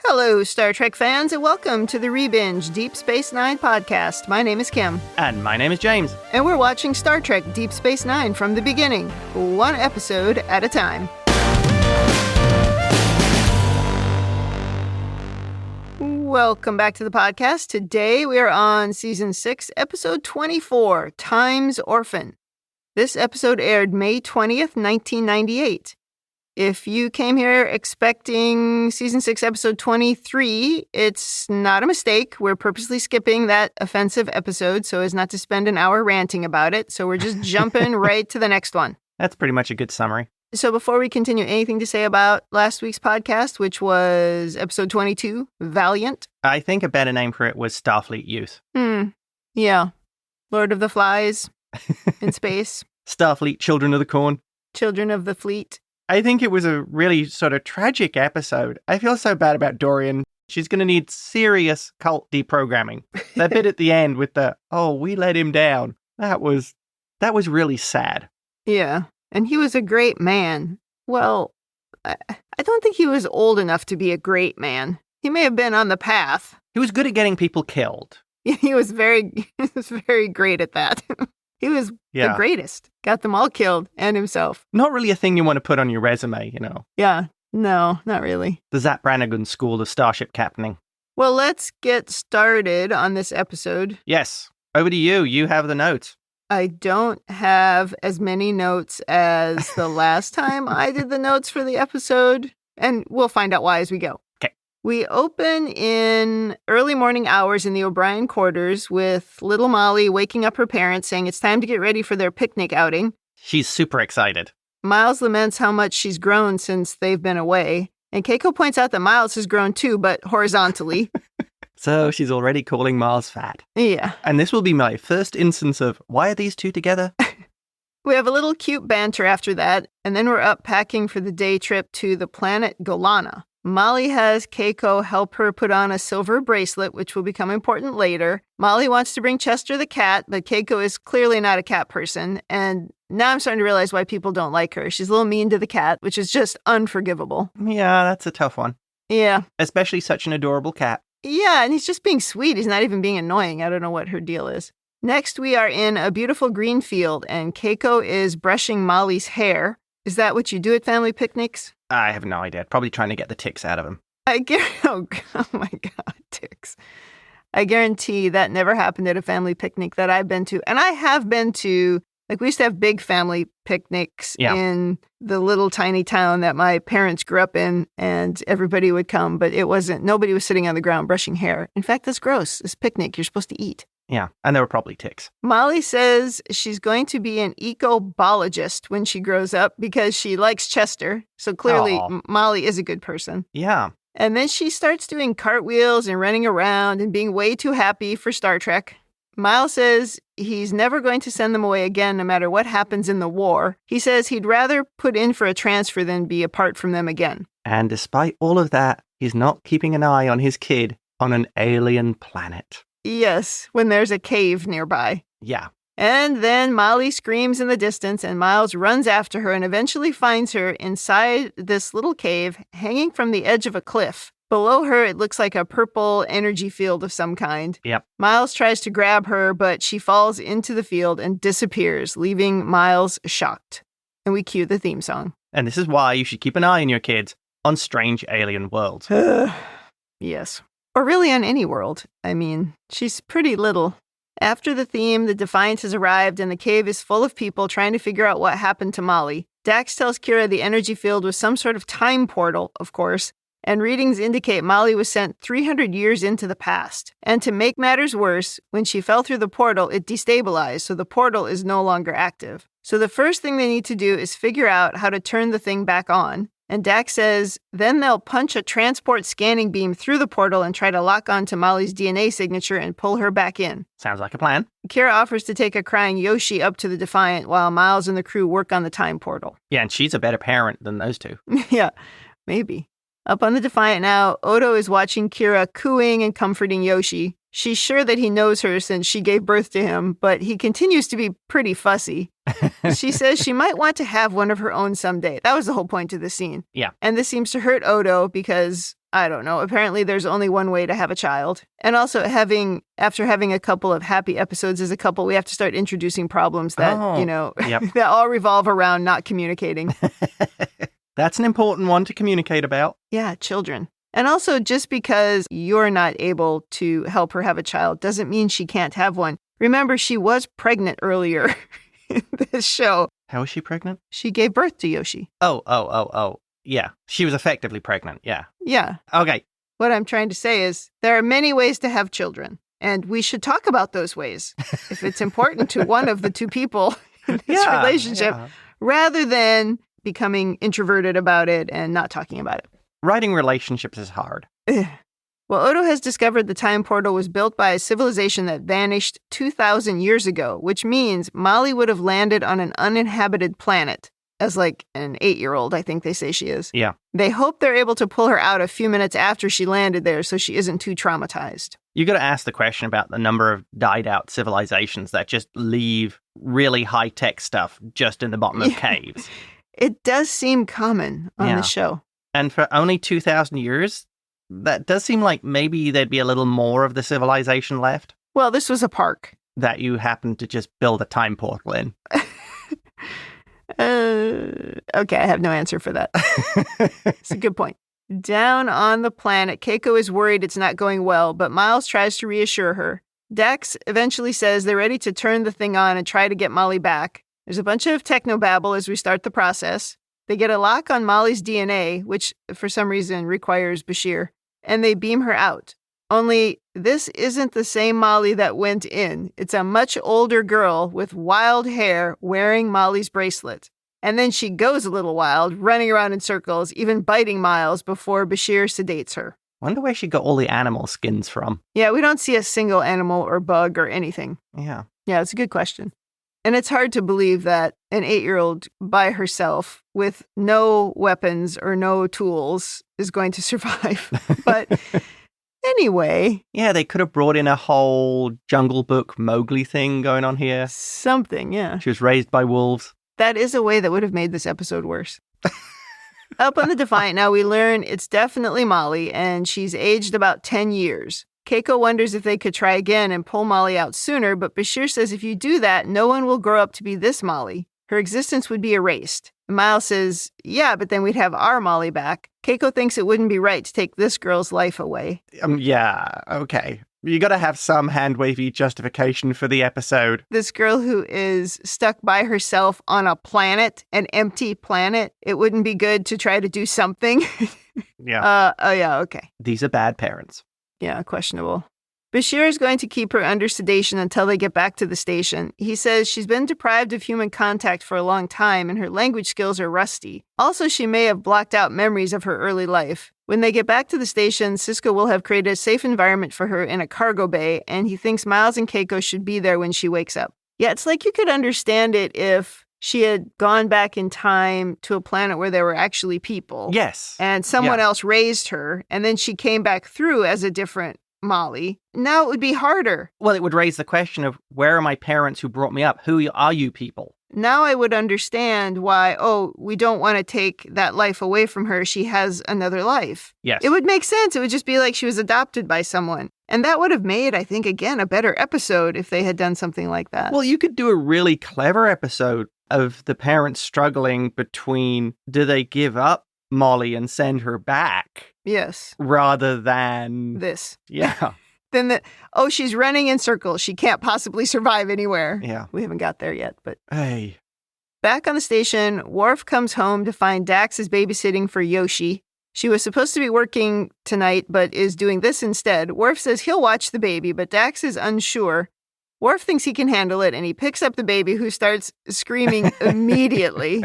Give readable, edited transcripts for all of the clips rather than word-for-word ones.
Hello, Star Trek fans, and welcome to the Rebinge Deep Space Nine podcast. My name is Kim. And my name is James. And we're watching Star Trek Deep Space Nine from the beginning, one episode at a time. Welcome back to the podcast. Today we are on Season 6, Episode 24, Time's Orphan. This episode aired May 20th, 1998. If you came here expecting Season 6, Episode 23, it's not a mistake. We're purposely skipping that offensive episode so as not to spend an hour ranting about it. So we're just jumping right to the next one. That's pretty much a good summary. So before we continue, anything to say about last week's podcast, which was Episode 22, Valiant? I think a better name for it was Starfleet Youth. Yeah. Lord of the Flies in space. Starfleet Children of the Corn. Children of the Fleet. I think it was a really sort of tragic episode. I feel so bad about Dorian. She's going to need serious cult deprogramming. That bit at the end with the, we let him down. That was really sad. Yeah. And he was a great man. Well, I don't think he was old enough to be a great man. He may have been on the path. He was good at getting people killed. He was very great at that. He was the greatest. Got them all killed and himself. Not really a thing you want to put on your resume, you know. Yeah, no, not really. The Zap Brannigan School of Starship Captaining. Well, let's get started on this episode. Yes, over to you. You have the notes. I don't have as many notes as the last time I did the notes for the episode, and we'll find out why as we go. Okay. We open in early morning hours in the O'Brien quarters with little Molly waking up her parents saying it's time to get ready for their picnic outing. She's super excited. Miles laments how much she's grown since they've been away, and Keiko points out that Miles has grown too, but horizontally. So she's already calling Miles fat. Yeah. And this will be my first instance of, why are these two together? We have a little cute banter after that, and then we're up packing for the day trip to the planet Golana. Molly has Keiko help her put on a silver bracelet, which will become important later. Molly wants to bring Chester the cat, but Keiko is clearly not a cat person, and now I'm starting to realize why people don't like her. She's a little mean to the cat, which is just unforgivable. Yeah, that's a tough one. Yeah. Especially such an adorable cat. Yeah, and he's just being sweet. He's not even being annoying. I don't know what her deal is. Next, we are in a beautiful green field, and Keiko is brushing Molly's hair. Is that what you do at family picnics? I have no idea. Probably trying to get the ticks out of him. Oh my God, ticks. I guarantee that never happened at a family picnic that I've been to. And I have been to, we used to have big family picnics in the little tiny town that my parents grew up in, and everybody would come, but nobody was sitting on the ground brushing hair. In fact, that's gross. This picnic, you're supposed to eat. Yeah, and there were probably ticks. Molly says she's going to be an eco-bologist when she grows up because she likes Chester. So clearly, Molly is a good person. Yeah. And then she starts doing cartwheels and running around and being way too happy for Star Trek. Miles says he's never going to send them away again no matter what happens in the war. He says he'd rather put in for a transfer than be apart from them again. And despite all of that, he's not keeping an eye on his kid on an alien planet. Yes, when there's a cave nearby. Yeah. And then Molly screams in the distance and Miles runs after her and eventually finds her inside this little cave hanging from the edge of a cliff. Below her, it looks like a purple energy field of some kind. Yep. Miles tries to grab her, but she falls into the field and disappears, leaving Miles shocked. And we cue the theme song. And this is why you should keep an eye on your kids on strange alien worlds. Yes. Or really on any world. I mean, she's pretty little. After the theme, the Defiant has arrived and the cave is full of people trying to figure out what happened to Molly. Dax tells Kira the energy field was some sort of time portal, of course, and readings indicate Molly was sent 300 years into the past. And to make matters worse, when she fell through the portal, it destabilized, so the portal is no longer active. So the first thing they need to do is figure out how to turn the thing back on. And Dax says, then they'll punch a transport scanning beam through the portal and try to lock onto Molly's DNA signature and pull her back in. Sounds like a plan. Kira offers to take a crying Yoshi up to the Defiant while Miles and the crew work on the time portal. Yeah, and she's a better parent than those two. Yeah, maybe. Up on the Defiant now, Odo is watching Kira cooing and comforting Yoshi. She's sure that he knows her since she gave birth to him, but he continues to be pretty fussy. She says she might want to have one of her own someday. That was the whole point of the scene. Yeah. And this seems to hurt Odo because I don't know. Apparently there's only one way to have a child. And also after having a couple of happy episodes as a couple, we have to start introducing problems that, Yep. that all revolve around not communicating. That's an important one to communicate about. Yeah, children. And also, just because you're not able to help her have a child doesn't mean she can't have one. Remember, she was pregnant earlier in this show. How was she pregnant? She gave birth to Yoshi. Oh. Yeah, she was effectively pregnant, yeah. Yeah. Okay. What I'm trying to say is there are many ways to have children, and we should talk about those ways if it's important to one of the two people in this relationship, rather than becoming introverted about it and not talking about it. Writing relationships is hard. Well, Odo has discovered the time portal was built by a civilization that vanished 2,000 years ago, which means Molly would have landed on an uninhabited planet. As like an 8-year-old, I think they say she is. Yeah. They hope they're able to pull her out a few minutes after she landed there so she isn't too traumatized. You got to ask the question about the number of died-out civilizations that just leave really high-tech stuff just in the bottom of caves. It does seem common on the show. And for only 2,000 years, that does seem like maybe there'd be a little more of the civilization left. Well, this was a park. That you happened to just build a time portal in. Okay, I have no answer for that. It's a good point. Down on the planet, Keiko is worried it's not going well, but Miles tries to reassure her. Dax eventually says they're ready to turn the thing on and try to get Molly back. There's a bunch of technobabble as we start the process. They get a lock on Molly's DNA, which for some reason requires Bashir, and they beam her out. Only this isn't the same Molly that went in. It's a much older girl with wild hair wearing Molly's bracelet. And then she goes a little wild, running around in circles, even biting Miles before Bashir sedates her. Wonder where she got all the animal skins from. Yeah, we don't see a single animal or bug or anything. Yeah. Yeah, it's a good question. And it's hard to believe that an 8-year-old by herself with no weapons or no tools is going to survive. But anyway. Yeah, they could have brought in a whole Jungle Book Mowgli thing going on here. Something, yeah. She was raised by wolves. That is a way that would have made this episode worse. Up on the Defiant now, we learn it's definitely Molly, and she's aged about 10 years. Keiko wonders if they could try again and pull Molly out sooner, but Bashir says if you do that, no one will grow up to be this Molly. Her existence would be erased. Miles says, yeah, but then we'd have our Molly back. Keiko thinks it wouldn't be right to take this girl's life away. Yeah, okay. You gotta have some hand-wavy justification for the episode. This girl who is stuck by herself on a planet, an empty planet, it wouldn't be good to try to do something? Yeah. Yeah, okay. These are bad parents. Yeah, questionable. Bashir is going to keep her under sedation until they get back to the station. He says she's been deprived of human contact for a long time and her language skills are rusty. Also, she may have blocked out memories of her early life. When they get back to the station, Cisco will have created a safe environment for her in a cargo bay, and he thinks Miles and Keiko should be there when she wakes up. Yeah, it's like you could understand it if she had gone back in time to a planet where there were actually people. Yes. And someone else raised her, and then she came back through as a different Molly. Now it would be harder. Well, it would raise the question of, where are my parents who brought me up? Who are you people? Now I would understand why, we don't want to take that life away from her. She has another life. Yes. It would make sense. It would just be like she was adopted by someone. And that would have made, I think, again, a better episode if they had done something like that. Well, you could do a really clever episode of the parents struggling between, do they give up Molly and send her back? Yes. Rather than this. Yeah. Then she's running in circles. She can't possibly survive anywhere. Yeah. We haven't got there yet, but. Hey. Back on the station, Worf comes home to find Dax is babysitting for Yoshi. She was supposed to be working tonight, but is doing this instead. Worf says he'll watch the baby, but Dax is unsure. Worf thinks he can handle it, and he picks up the baby, who starts screaming immediately.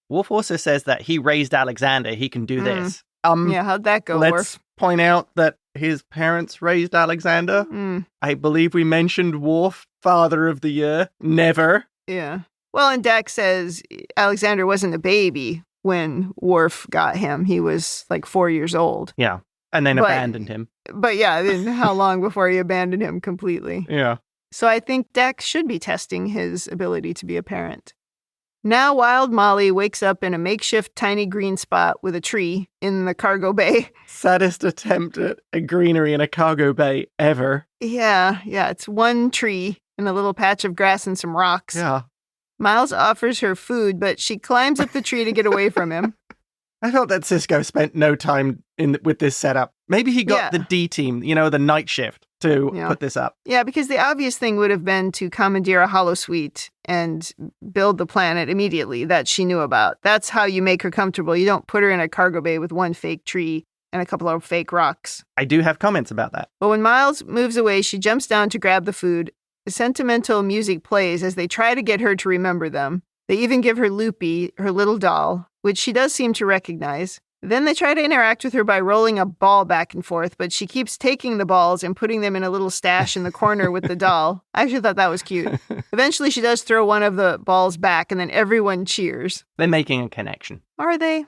Worf also says that he raised Alexander. He can do this. Yeah, how'd that go, Let's Worf? point out that his parents raised Alexander. I believe we mentioned Worf, Father of the Year. Never. Yeah. Well, and Dax says Alexander wasn't a baby when Worf got him. He was like 4 years old. Yeah. And then abandoned him. But yeah, then how long before he abandoned him completely? Yeah. So I think Dax should be testing his ability to be a parent. Now Wild Molly wakes up in a makeshift tiny green spot with a tree in the cargo bay. Saddest attempt at a greenery in a cargo bay ever. Yeah, it's one tree and a little patch of grass and some rocks. Yeah. Miles offers her food, but she climbs up the tree to get away from him. I felt that Cisco spent no time with this setup. Maybe he got the D team, the night shift, to put this up. Yeah, because the obvious thing would have been to commandeer a holosuite and build the planet immediately that she knew about. That's how you make her comfortable. You don't put her in a cargo bay with one fake tree and a couple of fake rocks. I do have comments about that. But when Miles moves away, she jumps down to grab the food. Sentimental music plays as they try to get her to remember them. They even give her Loopy, her little doll, which she does seem to recognize. Then they try to interact with her by rolling a ball back and forth, but she keeps taking the balls and putting them in a little stash in the corner with the doll. I actually thought that was cute. Eventually, she does throw one of the balls back, and then everyone cheers. They're making a connection. Are they?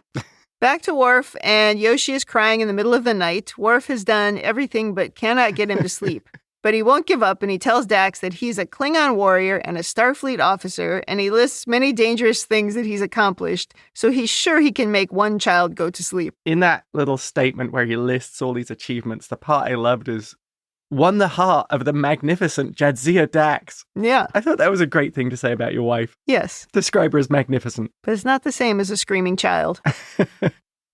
Back to Worf, and Yoshi is crying in the middle of the night. Worf has done everything but cannot get him to sleep. But he won't give up, and he tells Dax that he's a Klingon warrior and a Starfleet officer, and he lists many dangerous things that he's accomplished, so he's sure he can make one child go to sleep. In that little statement where he lists all these achievements, the part I loved is, won the heart of the magnificent Jadzia Dax. Yeah. I thought that was a great thing to say about your wife. Yes. Describe her as magnificent. But it's not the same as a screaming child.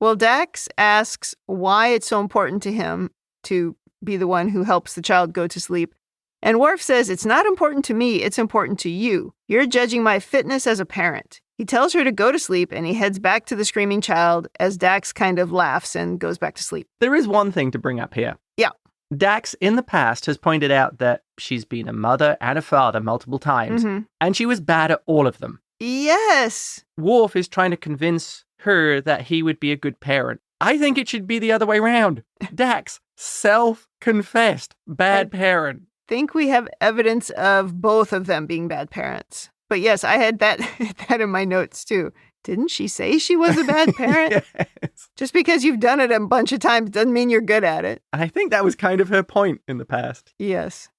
Well, Dax asks why it's so important to him to be the one who helps the child go to sleep. And Worf says, it's not important to me, it's important to you. You're judging my fitness as a parent. He tells her to go to sleep, and he heads back to the screaming child as Dax kind of laughs and goes back to sleep. There is one thing to bring up here. Yeah. Dax, in the past, has pointed out that she's been a mother and a father multiple times, and she was bad at all of them. Yes. Worf is trying to convince her that he would be a good parent. I think it should be the other way around. Dax, self-confessed bad parent. Think we have evidence of both of them being bad parents. But yes, I had that in my notes too. Didn't she say she was a bad parent? Yes. Just because you've done it a bunch of times doesn't mean you're good at it. I think that was kind of her point in the past. Yes.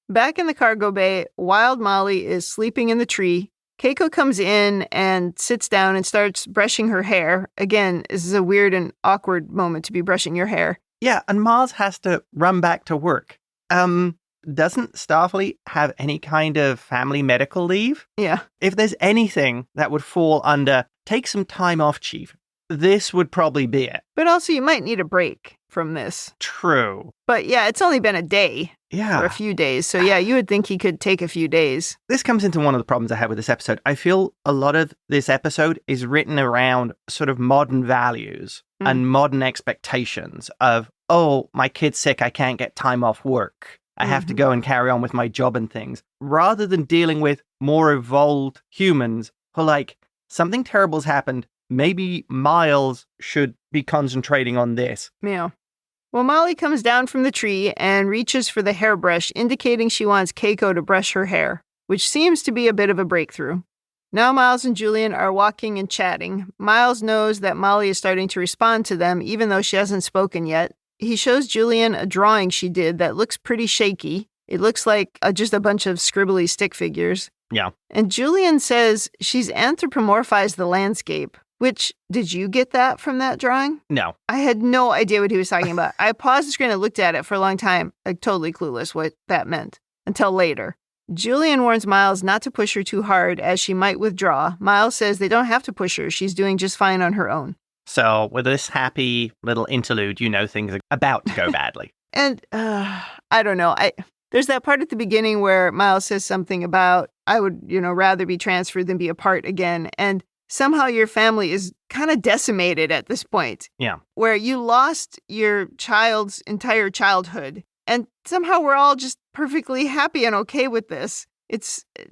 Back in the cargo bay, Wild Molly is sleeping in the tree. Keiko comes in and sits down and starts brushing her hair. Again, this is a weird and awkward moment to be brushing your hair. Yeah, and Mars has to run back to work. Doesn't Starfleet have any kind of family medical leave? Yeah. If there's anything that would fall under, take some time off, Chief, this would probably be it. But also, you might need a break from this. True. But yeah, it's only been a day. Yeah. Or a few days. So yeah, you would think he could take a few days. This comes into one of the problems I had with this episode. I feel a lot of this episode is written around sort of modern values and modern expectations of, oh, my kid's sick, I can't get time off work. I have to go and carry on with my job and things. Rather than dealing with more evolved humans who are like, something terrible's happened. Maybe Miles should be concentrating on this. Yeah. Well, Molly comes down from the tree and reaches for the hairbrush, indicating she wants Keiko to brush her hair, which seems to be a bit of a breakthrough. Now Miles and Julian are walking and chatting. Miles knows that Molly is starting to respond to them, even though she hasn't spoken yet. He shows Julian a drawing she did that looks pretty shaky. It looks like just a bunch of scribbly stick figures. Yeah. And Julian says she's anthropomorphized the landscape. Which, did you get that from that drawing? No. I had no idea what he was talking about. I paused the screen and looked at it for a long time, like totally clueless what that meant, until later. Julian warns Miles not to push her too hard, as she might withdraw. Miles says they don't have to push her. She's doing just fine on her own. So, with this happy little interlude, you know things are about to go badly. And, I don't know. There's that part at the beginning where Miles says something about, I would, rather be transferred than be apart again. And somehow your family is kind of decimated at this point. Yeah. Where you lost your child's entire childhood. And somehow we're all just perfectly happy and okay with this.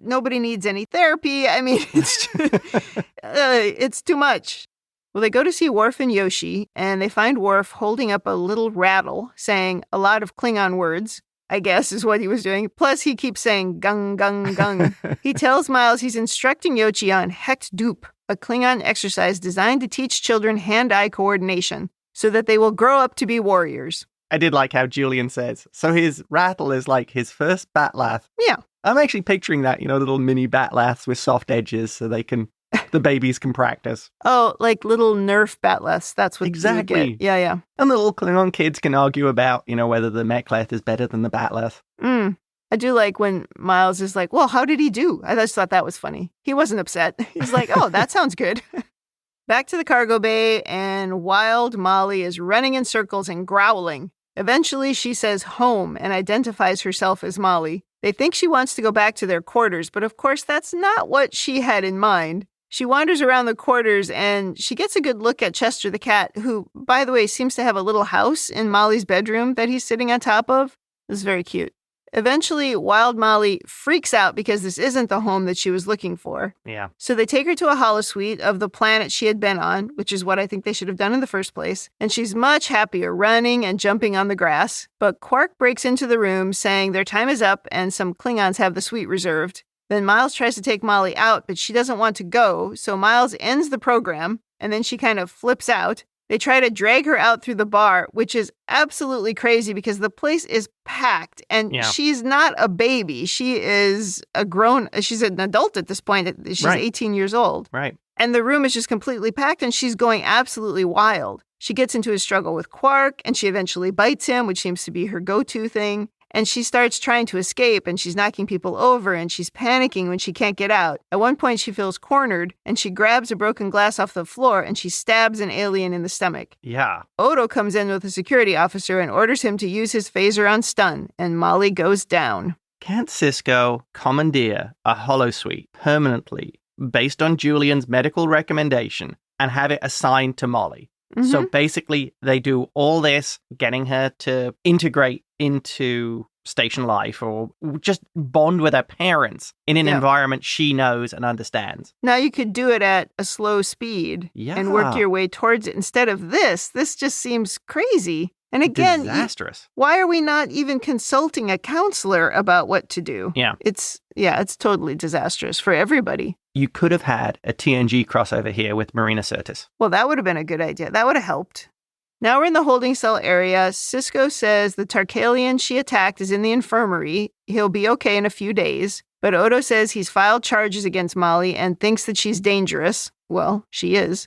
Nobody needs any therapy. I mean, it's too much. Well, they go to see Worf and Yoshi, and they find Worf holding up a little rattle, saying a lot of Klingon words, I guess is what he was doing. Plus, he keeps saying gung, gung, gung. He tells Miles he's instructing Yoshi on Hecht Dup, a Klingon exercise designed to teach children hand-eye coordination so that they will grow up to be warriors. I did like how Julian says, so his rattle is like his first bat lath. Yeah. I'm actually picturing that, little mini bat laths with soft edges so they can the babies can practice. Oh, like little Nerf batleths. That's what Exactly. you would get. Yeah. And the little Klingon kids can argue about, whether the mek'leth is better than the batleth. I do like when Miles is like, well, how did he do? I just thought that was funny. He wasn't upset. He's like, oh, that sounds good. Back to the cargo bay, and wild Molly is running in circles and growling. Eventually, she says home and identifies herself as Molly. They think she wants to go back to their quarters, but of course, that's not what she had in mind. She wanders around the quarters, and she gets a good look at Chester the cat, who, by the way, seems to have a little house in Molly's bedroom that he's sitting on top of. This is very cute. Eventually, Wild Molly freaks out because this isn't the home that she was looking for. Yeah. So they take her to a holosuite of the planet she had been on, which is what I think they should have done in the first place. And she's much happier running and jumping on the grass. But Quark breaks into the room saying their time is up and some Klingons have the suite reserved. Then Miles tries to take Molly out, but she doesn't want to go. So Miles ends the program and then she kind of flips out. They try to drag her out through the bar, which is absolutely crazy because the place is packed and she's not a baby. She is she's an adult at this point. She's 18 years old. Right. And the room is just completely packed and she's going absolutely wild. She gets into a struggle with Quark and she eventually bites him, which seems to be her go-to thing. And she starts trying to escape and she's knocking people over and she's panicking when she can't get out. At one point, she feels cornered and she grabs a broken glass off the floor and she stabs an alien in the stomach. Yeah. Odo comes in with a security officer and orders him to use his phaser on stun, and Molly goes down. Can't Sisko commandeer a holosuite permanently based on Julian's medical recommendation and have it assigned to Molly? Mm-hmm. So basically, they do all this, getting her to integrate into station life or just bond with her parents in an environment she knows and understands. Now you could do it at a slow speed and work your way towards it. Instead of this just seems crazy. And again, disastrous. Why are we not even consulting a counselor about what to do? Yeah. It's totally disastrous for everybody. You could have had a TNG crossover here with Marina Sirtis. Well, that would have been a good idea. That would have helped. Now we're in the holding cell area. Sisko says the Tarkalian she attacked is in the infirmary. He'll be okay in a few days. But Odo says he's filed charges against Molly and thinks that she's dangerous. Well, she is.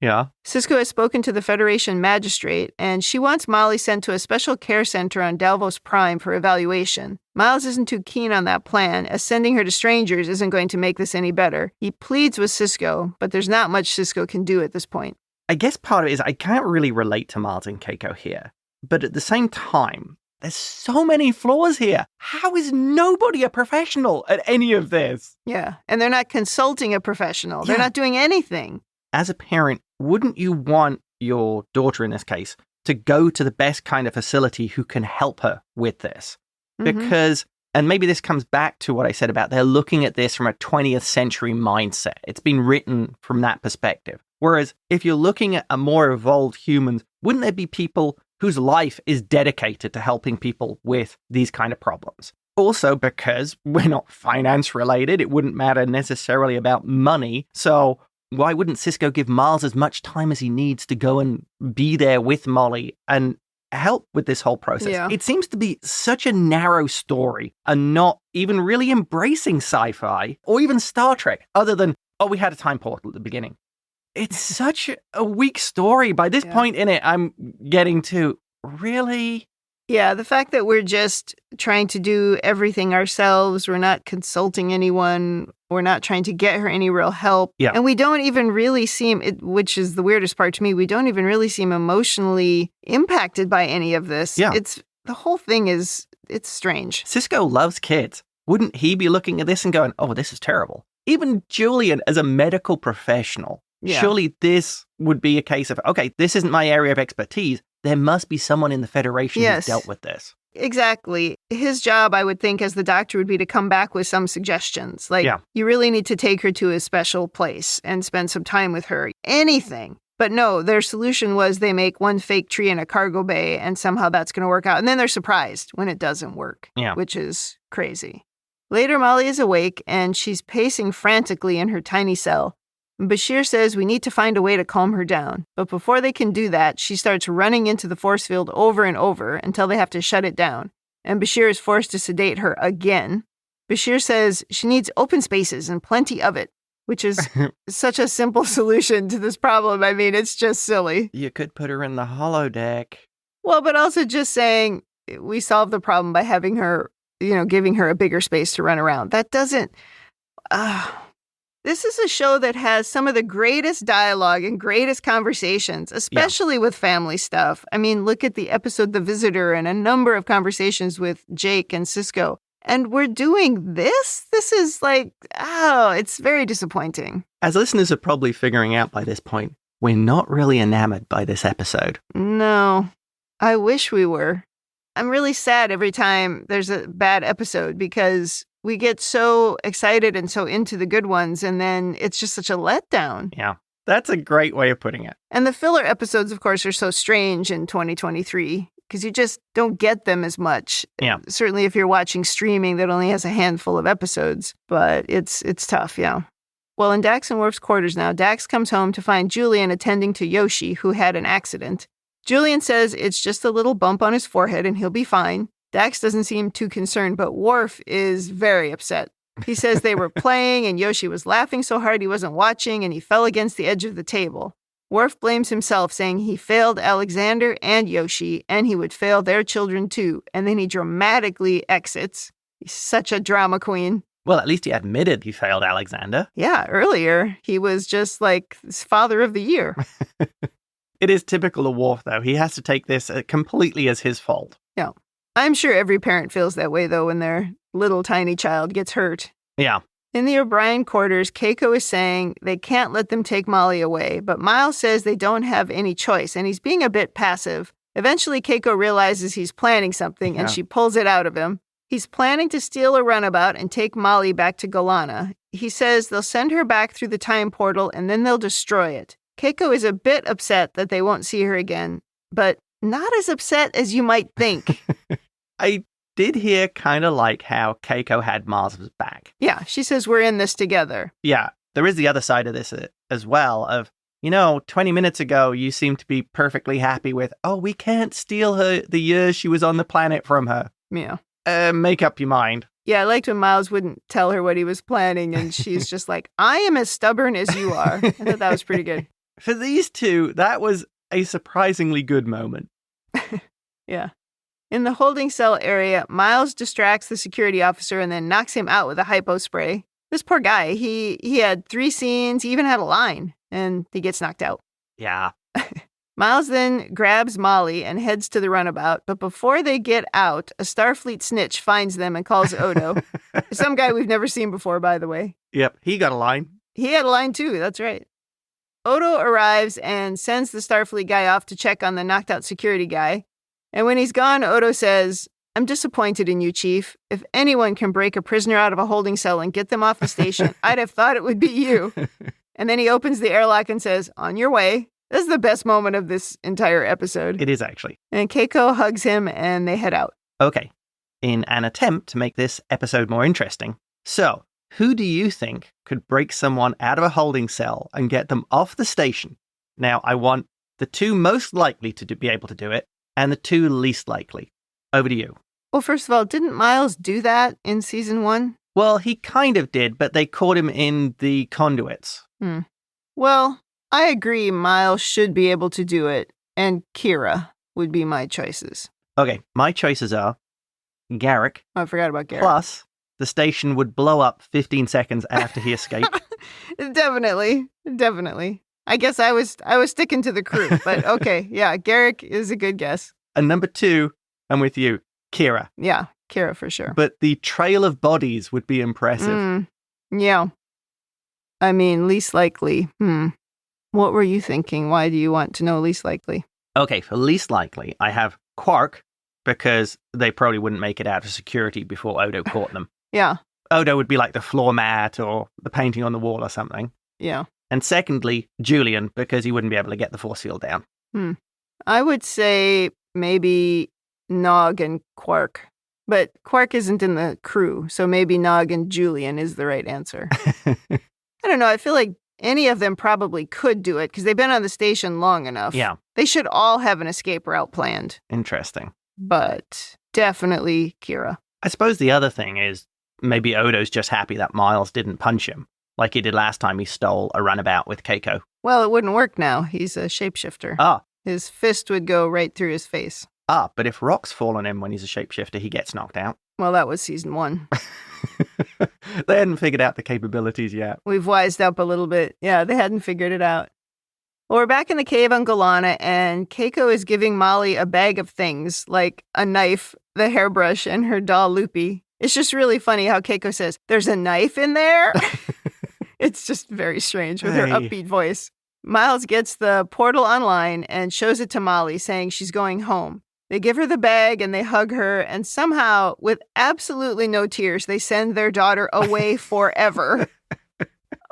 Yeah. Sisko has spoken to the Federation magistrate, and she wants Molly sent to a special care center on Dalvos Prime for evaluation. Miles isn't too keen on that plan, as sending her to strangers isn't going to make this any better. He pleads with Sisko, but there's not much Sisko can do at this point. I guess part of it is I can't really relate to Miles and Keiko here, but at the same time, there's so many flaws here. How is nobody a professional at any of this? Yeah, and they're not consulting a professional. They're not doing anything. As a parent, wouldn't you want your daughter, in this case, to go to the best kind of facility who can help her with this? Mm-hmm. Because, and maybe this comes back to what I said about they're looking at this from a 20th century mindset. It's been written from that perspective. Whereas if you're looking at a more evolved humans, wouldn't there be people whose life is dedicated to helping people with these kind of problems? Also, because we're not finance related, it wouldn't matter necessarily about money. So why wouldn't Sisko give Miles as much time as he needs to go and be there with Molly and help with this whole process? Yeah. It seems to be such a narrow story and not even really embracing sci-fi or even Star Trek, other than, we had a time portal at the beginning. It's such a weak story. By this point in it, I'm getting to, really? Yeah, the fact that we're just trying to do everything ourselves, we're not consulting anyone, we're not trying to get her any real help. Yeah. And we don't even really seem, which is the weirdest part to me, we don't even really seem emotionally impacted by any of this. Yeah. The whole thing it's strange. Sisko loves kids. Wouldn't he be looking at this and going, this is terrible? Even Julian, as a medical professional, surely this would be a case of, okay, this isn't my area of expertise. There must be someone in the Federation who's dealt with this. Exactly. His job, I would think, as the doctor would be to come back with some suggestions. Like, you really need to take her to a special place and spend some time with her. Anything. But no, their solution was they make one fake tree in a cargo bay and somehow that's going to work out. And then they're surprised when it doesn't work, which is crazy. Later, Molly is awake and she's pacing frantically in her tiny cell. Bashir says we need to find a way to calm her down. But before they can do that, she starts running into the force field over and over until they have to shut it down. And Bashir is forced to sedate her again. Bashir says she needs open spaces and plenty of it. which is such a simple solution to this problem. I mean, it's just silly. You could put her in the holodeck. Well, but also just saying we solve the problem by having her, giving her a bigger space to run around. That doesn't... This is a show that has some of the greatest dialogue and greatest conversations, especially with family stuff. I mean, look at the episode The Visitor and a number of conversations with Jake and Cisco. And we're doing this? This is like, it's very disappointing. As listeners are probably figuring out by this point, we're not really enamored by this episode. No, I wish we were. I'm really sad every time there's a bad episode because we get so excited and so into the good ones, and then it's just such a letdown. Yeah, that's a great way of putting it. And the filler episodes, of course, are so strange in 2023 because you just don't get them as much. Yeah. Certainly if you're watching streaming that only has a handful of episodes, but it's tough, yeah. Well, in Dax and Worf's quarters now, Dax comes home to find Julian attending to Yoshi, who had an accident. Julian says it's just a little bump on his forehead and he'll be fine. Dax doesn't seem too concerned, but Worf is very upset. He says they were playing and Yoshi was laughing so hard he wasn't watching and he fell against the edge of the table. Worf blames himself, saying he failed Alexander and Yoshi and he would fail their children too. And then he dramatically exits. He's such a drama queen. Well, at least he admitted he failed Alexander. Yeah, earlier he was just like father of the year. It is typical of Worf, though. He has to take this completely as his fault. Yeah. I'm sure every parent feels that way, though, when their little tiny child gets hurt. Yeah. In the O'Brien quarters, Keiko is saying they can't let them take Molly away, but Miles says they don't have any choice, and he's being a bit passive. Eventually, Keiko realizes he's planning something, and she pulls it out of him. He's planning to steal a runabout and take Molly back to Golana. He says they'll send her back through the time portal, and then they'll destroy it. Keiko is a bit upset that they won't see her again, but not as upset as you might think. I did hear kind of like how Keiko had Miles' back. Yeah, she says we're in this together. Yeah, there is the other side of this as well of, 20 minutes ago you seemed to be perfectly happy with, we can't steal her the years she was on the planet from her. Yeah. Make up your mind. Yeah, I liked when Miles wouldn't tell her what he was planning and she's just like, I am as stubborn as you are. I thought that was pretty good. For these two, that was a surprisingly good moment. Yeah. In the holding cell area, Miles distracts the security officer and then knocks him out with a hypo spray. This poor guy, he had 3 scenes, he even had a line, and he gets knocked out. Yeah. Miles then grabs Molly and heads to the runabout, but before they get out, a Starfleet snitch finds them and calls Odo. Some guy we've never seen before, by the way. Yep, he got a line. He had a line too, that's right. Odo arrives and sends the Starfleet guy off to check on the knocked out security guy. And when he's gone, Odo says, I'm disappointed in you, Chief. If anyone can break a prisoner out of a holding cell and get them off the station, I'd have thought it would be you. And then he opens the airlock and says, on your way. This is the best moment of this entire episode. It is actually. And Keiko hugs him and they head out. Okay. In an attempt to make this episode more interesting. So, who do you think could break someone out of a holding cell and get them off the station? Now, I want the 2 most likely to be able to do it and the 2 least likely. Over to you. Well, first of all, didn't Miles do that in season 1? Well, he kind of did, but they caught him in the conduits. Well, I agree Miles should be able to do it, and Kira would be my choices. Okay, my choices are Garak. Oh, I forgot about Garak. Plus, the station would blow up 15 seconds after he escaped. Definitely. I guess I was sticking to the crew, but okay. Yeah, Garak is a good guess. And number 2, I'm with you, Kira. Yeah, Kira for sure. But the trail of bodies would be impressive. Yeah. I mean, least likely. What were you thinking? Why do you want to know least likely? Okay, for least likely, I have Quark, because they probably wouldn't make it out of security before Odo caught them. Yeah. Odo would be like the floor mat or the painting on the wall or something. Yeah. And secondly, Julian, because he wouldn't be able to get the force field down. I would say maybe Nog and Quark. But Quark isn't in the crew, so maybe Nog and Julian is the right answer. I don't know, I feel like any of them probably could do it because they've been on the station long enough. Yeah. They should all have an escape route planned. Interesting. But definitely Kira. I suppose the other thing is maybe Odo's just happy that Miles didn't punch him. like he did last time he stole a runabout with Keiko. Well, it wouldn't work now. He's a shapeshifter. Ah. His fist would go right through his face. Ah, but if rocks fall on him when he's a shapeshifter, he gets knocked out. Well, that was season 1. They hadn't figured out the capabilities yet. We've wised up a little bit. Yeah, they hadn't figured it out. Well, we're back in the cave on Golana, and Keiko is giving Molly a bag of things, like a knife, the hairbrush, and her doll Loopy. It's just really funny how Keiko says, "There's a knife in there?" It's just very strange with her upbeat voice. Miles gets the portal online and shows it to Molly, saying she's going home. They give her the bag and they hug her, and somehow, with absolutely no tears, they send their daughter away forever.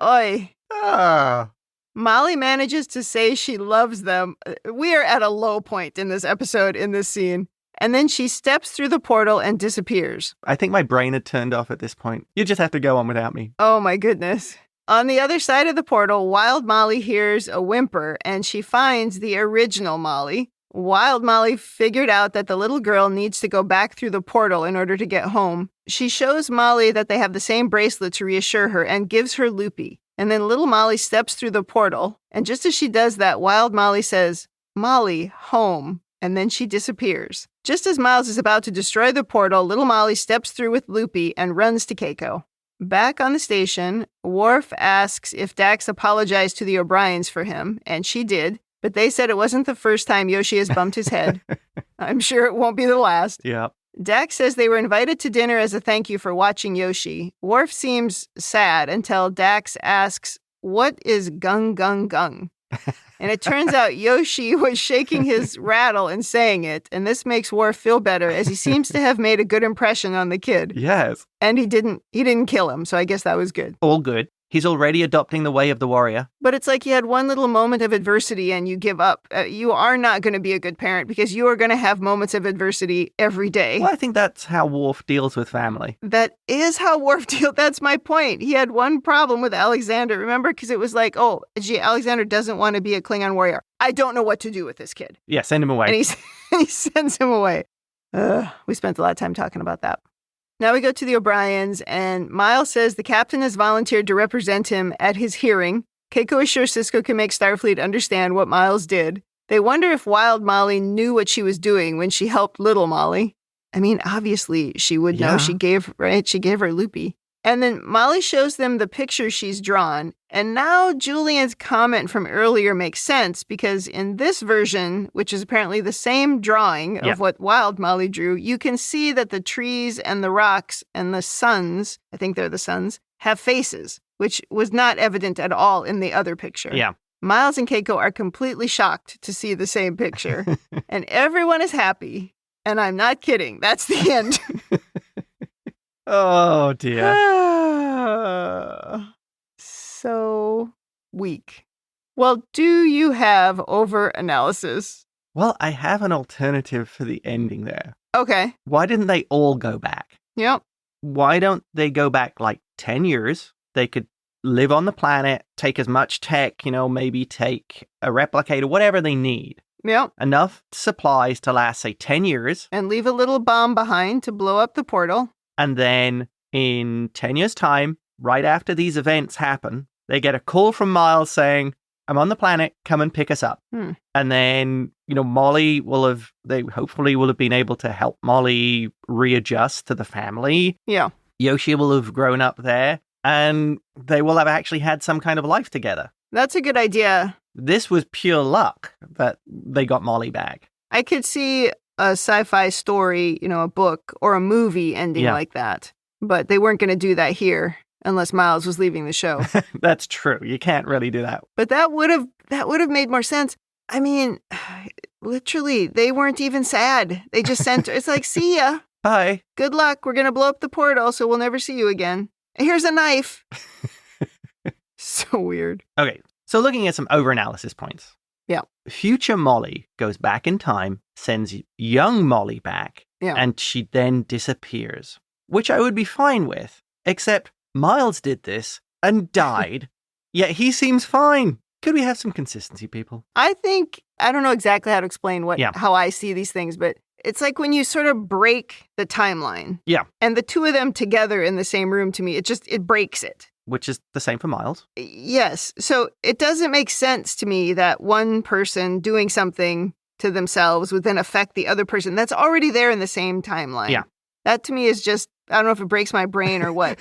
Oy. Ah. Molly manages to say she loves them. We are at a low point in this episode, in this scene. And then she steps through the portal and disappears. I think my brain had turned off at this point. You just have to go on without me. Oh my goodness. On the other side of the portal, Wild Molly hears a whimper and she finds the original Molly. Wild Molly figured out that the little girl needs to go back through the portal in order to get home. She shows Molly that they have the same bracelet to reassure her and gives her Loopy. And then little Molly steps through the portal. And just as she does that, Wild Molly says, "Molly, home." And then she disappears. Just as Miles is about to destroy the portal, little Molly steps through with Loopy and runs to Keiko. Back on the station, Worf asks if Dax apologized to the O'Briens for him, and she did. But they said it wasn't the first time Yoshi has bumped his head. I'm sure it won't be the last. Yeah. Dax says they were invited to dinner as a thank you for watching Yoshi. Worf seems sad until Dax asks, "What is gung gung gung?" And it turns out Yoshi was shaking his rattle and saying it, and this makes Worf feel better as he seems to have made a good impression on the kid. Yes. And he didn't kill him, so I guess that was good. All good. He's already adopting the way of the warrior. But it's like you had one little moment of adversity and you give up. You are not going to be a good parent because you are going to have moments of adversity every day. Well, I think that's how Worf deals with family. That is how Worf deals. That's my point. He had one problem with Alexander, remember? Because it was like, oh, gee, Alexander doesn't want to be a Klingon warrior. I don't know what to do with this kid. Yeah, send him away. And he sends him away. We spent a lot of time talking about that. Now we go to the O'Briens, and Miles says the captain has volunteered to represent him at his hearing. Keiko is sure Sisko can make Starfleet understand what Miles did. They wonder if Wild Molly knew what she was doing when she helped Little Molly. I mean, obviously she would know. She gave her Loopy. And then Molly shows them the picture she's drawn. And now Julian's comment from earlier makes sense because in this version, which is apparently the same drawing of what Wild Molly drew, you can see that the trees and the rocks and the suns, I think they're the suns, have faces, which was not evident at all in the other picture. Yeah. Miles and Keiko are completely shocked to see the same picture. And everyone is happy. And I'm not kidding. That's the end. Oh, dear. So weak. Well, do you have over-analysis? Well, I have an alternative for the ending there. Okay. Why didn't they all go back? Yep. Why don't they go back like 10 years? They could live on the planet, take as much tech, maybe take a replicator, whatever they need. Yep. Enough supplies to last, say, 10 years. And leave a little bomb behind to blow up the portal. And then in 10 years' time, right after these events happen, they get a call from Miles saying, "I'm on the planet, come and pick us up." And then, Molly they hopefully will have been able to help Molly readjust to the family. Yeah. Yoshi will have grown up there, and they will have actually had some kind of life together. That's a good idea. This was pure luck that they got Molly back. I could see a sci-fi story, a book or a movie ending like that. But they weren't going to do that here unless Miles was leaving the show. That's true. You can't really do that. But that would have made more sense. I mean, literally, they weren't even sad. They just sent it's like, "See ya. Bye. Good luck. We're going to blow up the portal, so we'll never see you again. Here's a knife." So weird. Okay. So looking at some over-analysis points. Yeah. Future Molly goes back in time, sends young Molly back, and she then disappears, which I would be fine with, except Miles did this and died, yet he seems fine. Could we have some consistency, people? I don't know exactly how to explain how I see these things, but it's like when you sort of break the timeline. Yeah. And the two of them together in the same room, to me, it breaks it. which is the same for Miles. Yes. So it doesn't make sense to me that one person doing something to themselves would then affect the other person that's already there in the same timeline. Yeah. That to me is just, I don't know if it breaks my brain or what.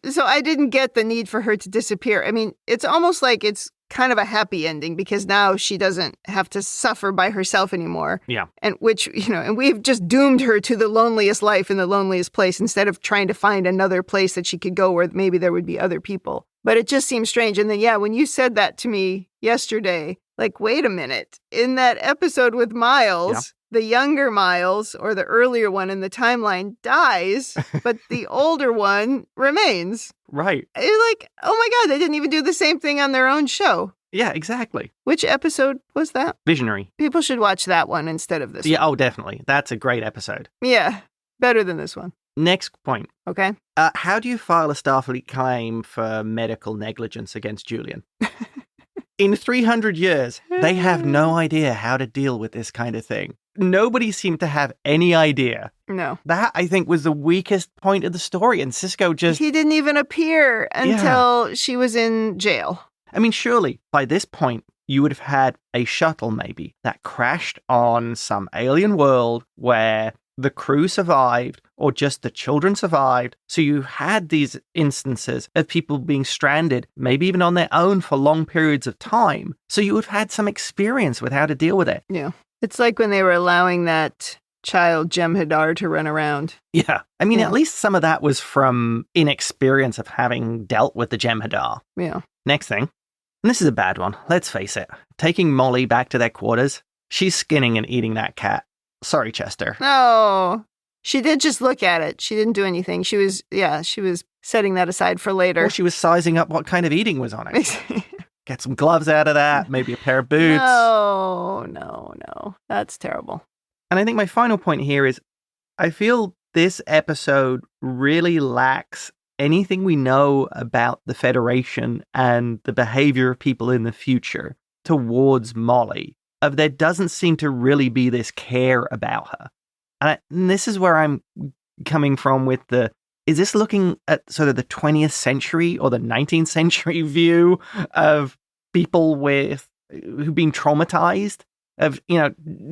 So I didn't get the need for her to disappear. I mean, it's almost like it's kind of a happy ending because now she doesn't have to suffer by herself anymore. Yeah. And which, and we've just doomed her to the loneliest life in the loneliest place instead of trying to find another place that she could go where maybe there would be other people. But it just seems strange. And then, yeah, when you said that to me yesterday, like, wait a minute, in that episode with Miles, the younger Miles, or the earlier one in the timeline, dies, but the older one remains. Right. You're like, oh my God, they didn't even do the same thing on their own show. Yeah, exactly. Which episode was that? Visionary. People should watch that one instead of this one. Oh, definitely. That's a great episode. Yeah, better than this one. Next point. Okay. How do you file a Starfleet claim for medical negligence against Julian? In 300 years, they have no idea how to deal with this kind of thing. Nobody seemed to have any idea. No. That, I think, was the weakest point of the story, and Sisko just... He didn't even appear until she was in jail. I mean, surely, by this point, you would have had a shuttle, maybe, that crashed on some alien world where the crew survived, or just the children survived. So you had these instances of people being stranded, maybe even on their own for long periods of time. So you would have had some experience with how to deal with it. Yeah. It's like when they were allowing that child Jem'Hadar to run around. Yeah. I mean, at least some of that was from inexperience of having dealt with the Jem'Hadar. Yeah. Next thing, and this is a bad one, let's face it. Taking Molly back to their quarters, she's skinning and eating that cat. Sorry, Chester. No. She did just look at it. She didn't do anything. She was setting that aside for later. Or she was sizing up what kind of eating was on it. Get some gloves out of that, maybe a pair of boots. No. That's terrible. And I think my final point here is I feel this episode really lacks anything we know about the Federation and the behavior of people in the future towards Molly. There doesn't seem to really be this care about her. And this is where I'm coming from with is this looking at sort of the 20th century or the 19th century view of people who've been traumatized? Of,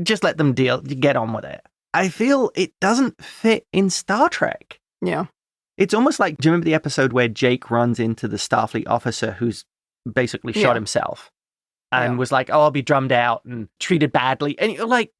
just let them get on with it. I feel it doesn't fit in Star Trek. Yeah. It's almost like, do you remember the episode where Jake runs into the Starfleet officer who's basically shot himself? And was like, oh, I'll be drummed out and treated badly. And you're like,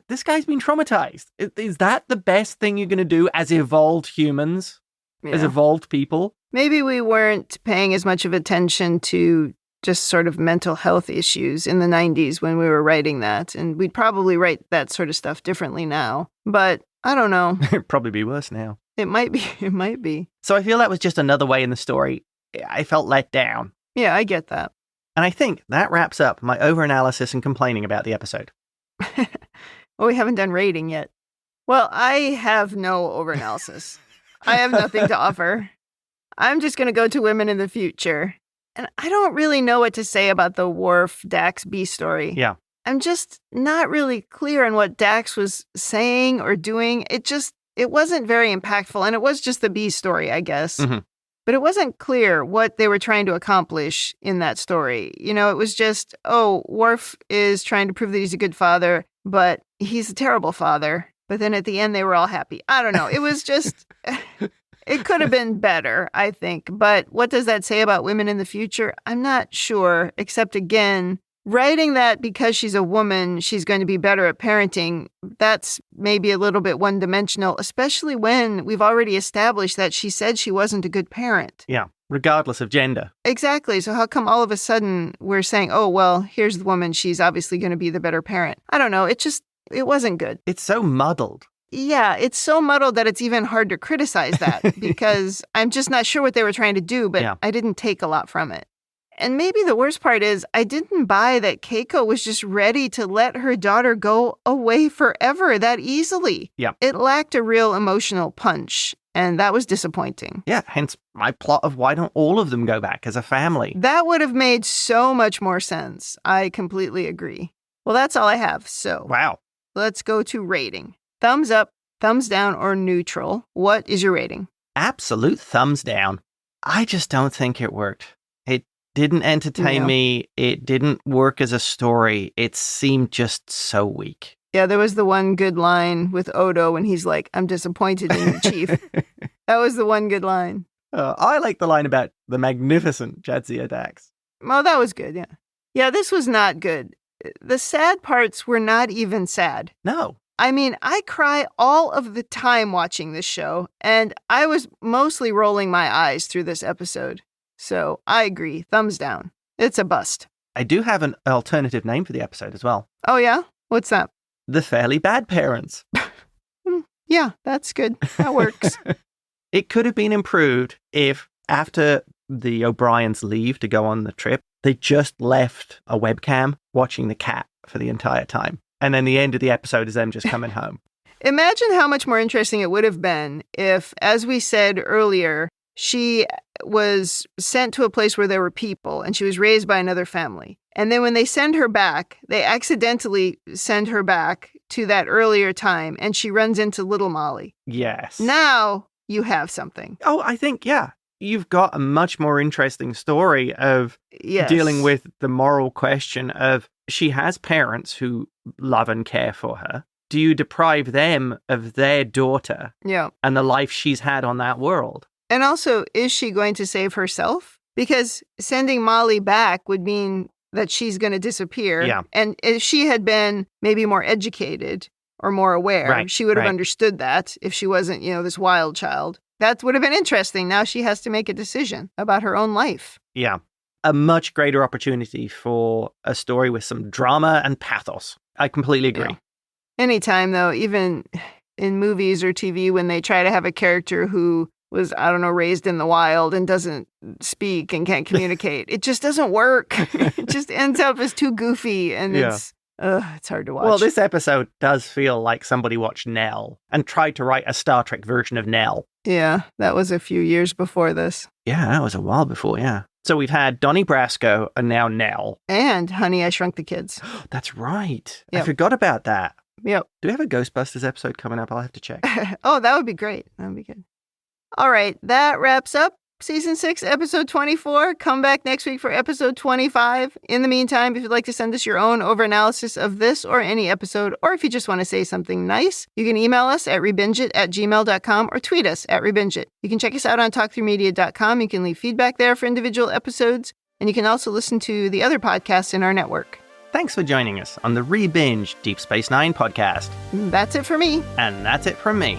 this guy's been traumatized. Is that the best thing you're going to do as evolved humans? As evolved people? Maybe we weren't paying as much of attention to just sort of mental health issues in the 90s when we were writing that. And we'd probably write that sort of stuff differently now. But I don't know. It'd probably be worse now. It might be. So I feel that was just another way in the story. I felt let down. Yeah, I get that. And I think that wraps up my overanalysis and complaining about the episode. Well, we haven't done rating yet. Well, I have no overanalysis. I have nothing to offer. I'm just going to go to women in the future. And I don't really know what to say about the Worf Dax B story. Yeah. I'm just not really clear on what Dax was saying or doing. It wasn't very impactful. And it was just the B story, I guess. Mm-hmm. But it wasn't clear what they were trying to accomplish in that story. It was just, Worf is trying to prove that he's a good father, but he's a terrible father. But then at the end, they were all happy. I don't know. It was just, it could have been better, I think. But what does that say about women in the future? I'm not sure, except again, writing that because she's a woman, she's going to be better at parenting, that's maybe a little bit one-dimensional, especially when we've already established that she said she wasn't a good parent. Yeah, regardless of gender. Exactly. So how come all of a sudden we're saying, oh, well, here's the woman, she's obviously going to be the better parent? I don't know. It wasn't good. It's so muddled. Yeah, it's so muddled that it's even hard to criticize that because I'm just not sure what they were trying to do, but I didn't take a lot from it. And maybe the worst part is I didn't buy that Keiko was just ready to let her daughter go away forever that easily. Yeah. It lacked a real emotional punch, and that was disappointing. Yeah, hence my plot of why don't all of them go back as a family? That would have made so much more sense. I completely agree. Well, that's all I have, so. Wow. Let's go to rating. Thumbs up, thumbs down, or neutral. What is your rating? Absolute thumbs down. I just don't think it worked. It didn't entertain me. It didn't work as a story. It seemed just so weak. Yeah, there was the one good line with Odo when he's like, I'm disappointed in you, Chief. That was the one good line. I like the line about the magnificent Jadzia Dax. Oh, that was good, yeah. Yeah, this was not good. The sad parts were not even sad. No. I mean, I cry all of the time watching this show, and I was mostly rolling my eyes through this episode. So I agree. Thumbs down. It's a bust. I do have an alternative name for the episode as well. Oh, yeah? What's that? The Fairly Bad Parents. Yeah, that's good. That works. It could have been improved if, after the O'Briens leave to go on the trip, they just left a webcam watching the cat for the entire time. And then the end of the episode is them just coming home. Imagine how much more interesting it would have been if, as we said earlier, she was sent to a place where there were people and she was raised by another family. And then when they send her back, they accidentally send her back to that earlier time and she runs into little Molly. Yes. Now you have something. Oh, I think, yeah. You've got a much more interesting story of dealing with the moral question of she has parents who love and care for her. Do you deprive them of their daughter and the life she's had on that world? And also, is she going to save herself? Because sending Molly back would mean that she's going to disappear. Yeah. And if she had been maybe more educated or more aware, she would have understood that if she wasn't, this wild child. That would have been interesting. Now she has to make a decision about her own life. Yeah. A much greater opportunity for a story with some drama and pathos. I completely agree. Yeah. Anytime, though, even in movies or TV, when they try to have a character who was, raised in the wild and doesn't speak and can't communicate, it just doesn't work. It just ends up as too goofy and it's hard to watch. Well, this episode does feel like somebody watched Nell and tried to write a Star Trek version of Nell. Yeah, that was a few years before this. Yeah, that was a while before, yeah. So we've had Donnie Brasco and now Nell. And Honey, I Shrunk the Kids. That's right. Yep. I forgot about that. Yep. Do we have a Ghostbusters episode coming up? I'll have to check. Oh, that would be great. That would be good. All right, that wraps up Season 6, Episode 24. Come back next week for Episode 25. In the meantime, if you'd like to send us your own overanalysis of this or any episode, or if you just want to say something nice, you can email us at ReBingeIT@gmail.com or tweet us at ReBingeIT. You can check us out on TalkThroughMedia.com. You can leave feedback there for individual episodes, and you can also listen to the other podcasts in our network. Thanks for joining us on the ReBinge Deep Space Nine podcast. That's it for me. And that's it from me.